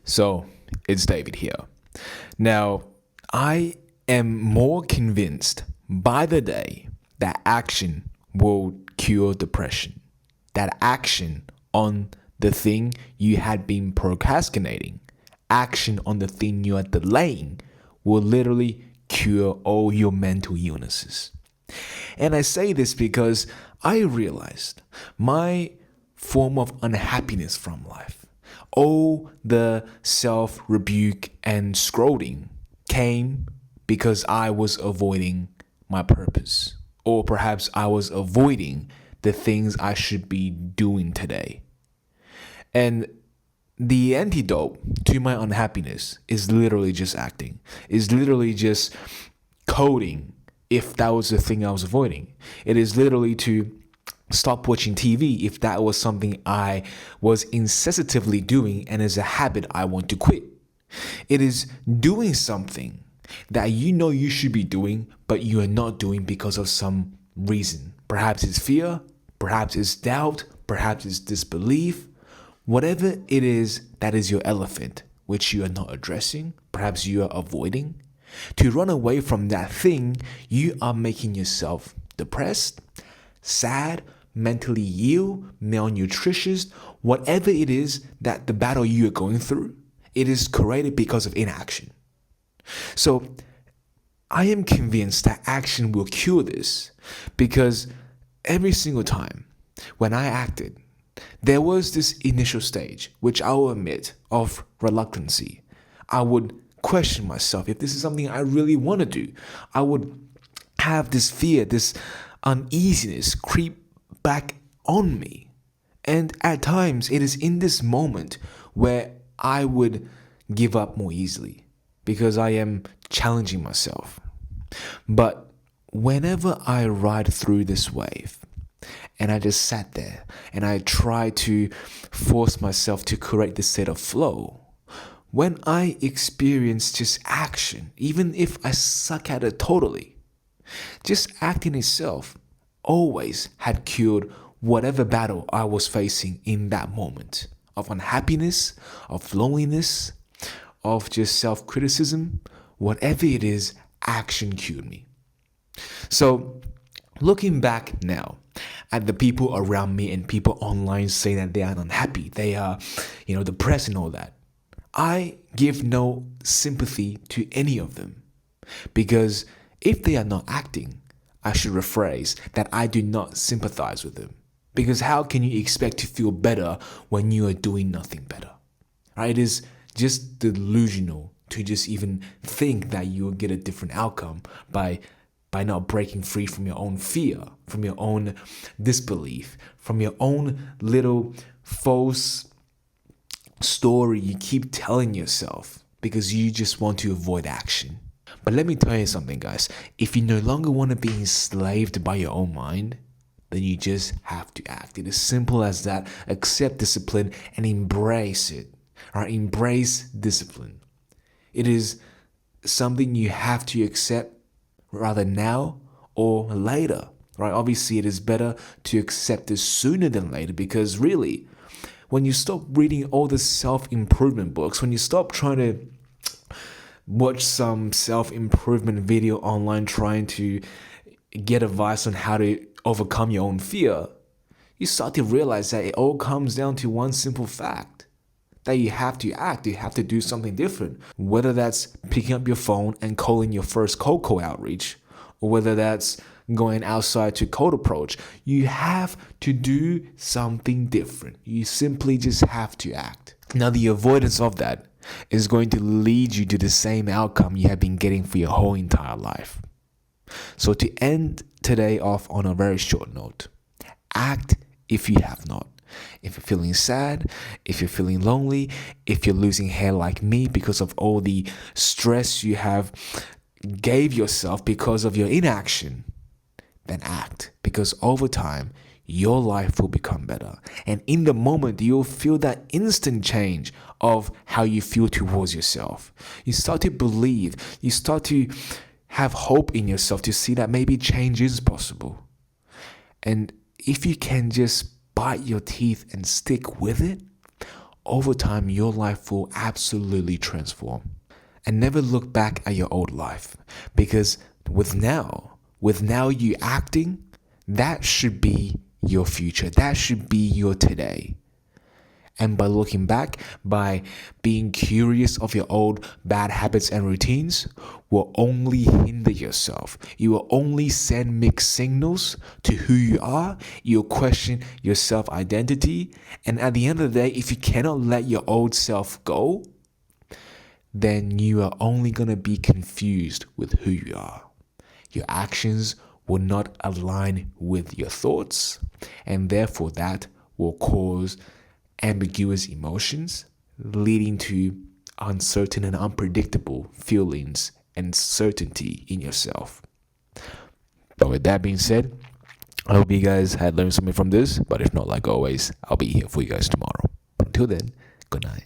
So, it's David here. Now, I am more convinced by the day that action will cure depression. That action on the thing you had been procrastinating, action on the thing you are delaying, will literally cure all your mental illnesses. And I say this because I realized my form of unhappiness from life, all the self rebuke and scrolling came because I was avoiding my purpose. Or perhaps I was avoiding the things I should be doing today. And the antidote to my unhappiness is literally just acting, is literally just coding if that was the thing I was avoiding. It is literally to stop watching TV if that was something I was incessantly doing and is a habit I want to quit. It is doing something that you know you should be doing, but you are not doing because of some reason. Perhaps it's fear, perhaps it's doubt, perhaps it's disbelief. Whatever it is that is your elephant, which you are not addressing, perhaps you are avoiding. To run away from that thing, you are making yourself depressed, sad, mentally ill, malnutritious, whatever it is that the battle you are going through, it is created because of inaction. So I am convinced that action will cure this because every single time when I acted, there was this initial stage, which I will admit, of reluctancy. I would question myself if this is something I really want to do. I would have this fear, this uneasiness creep back on me. And at times, it is in this moment where I would give up more easily because I am challenging myself. But whenever I ride through this wave, and I just sat there and I tried to force myself to create this state of flow, when I experience just action, even if I suck at it totally, just acting itself always had cured whatever battle I was facing in that moment of unhappiness, of loneliness, of just self-criticism. Whatever it is, action cured me. So looking back now at the people around me and people online saying that they are unhappy, they are, depressed and all that, I give no sympathy to any of them. Because if they are not acting, I should rephrase that I do not sympathize with them. Because how can you expect to feel better when you are doing nothing better? Right? It is just delusional to just even think that you will get a different outcome by not breaking free from your own fear, from your own disbelief, from your own little false story you keep telling yourself because you just want to avoid action. But let me tell you something, guys. If you no longer want to be enslaved by your own mind, then you just have to act. It is simple as that. Accept discipline and embrace it. Right? Embrace discipline. It is something you have to accept rather now or later. Right? Obviously, it is better to accept this sooner than later because really, when you stop reading all the self-improvement books, when you stop trying to watch some self-improvement video online trying to get advice on how to overcome your own fear, you start to realize that it all comes down to one simple fact. That you have to act, you have to do something different. Whether that's picking up your phone and calling your first cold call outreach, or whether that's going outside to cold approach, you have to do something different. You simply just have to act. Now, the avoidance of that is going to lead you to the same outcome you have been getting for your whole entire life. So to end today off on a very short note, act if you have not. If you're feeling sad, if you're feeling lonely, if you're losing hair like me because of all the stress you have gave yourself because of your inaction, then act. Because over time, your life will become better. And in the moment, you'll feel that instant change of how you feel towards yourself. You start to believe, you start to have hope in yourself to see that maybe change is possible. And if you can just bite your teeth and stick with it, over time your life will absolutely transform. And never look back at your old life, because with now you acting, that should be your future. That should be your today. And by looking back, by being curious of your old bad habits and routines, will only hinder yourself. You will only send mixed signals to who you are. You'll question your self-identity. And at the end of the day, if you cannot let your old self go, then you are only going to be confused with who you are. Your actions will not align with your thoughts, and therefore that will cause ambiguous emotions, leading to uncertain and unpredictable feelings and certainty in yourself. But with that being said, I hope you guys had learned something from this. But if not, like always, I'll be here for you guys tomorrow. Until then, good night.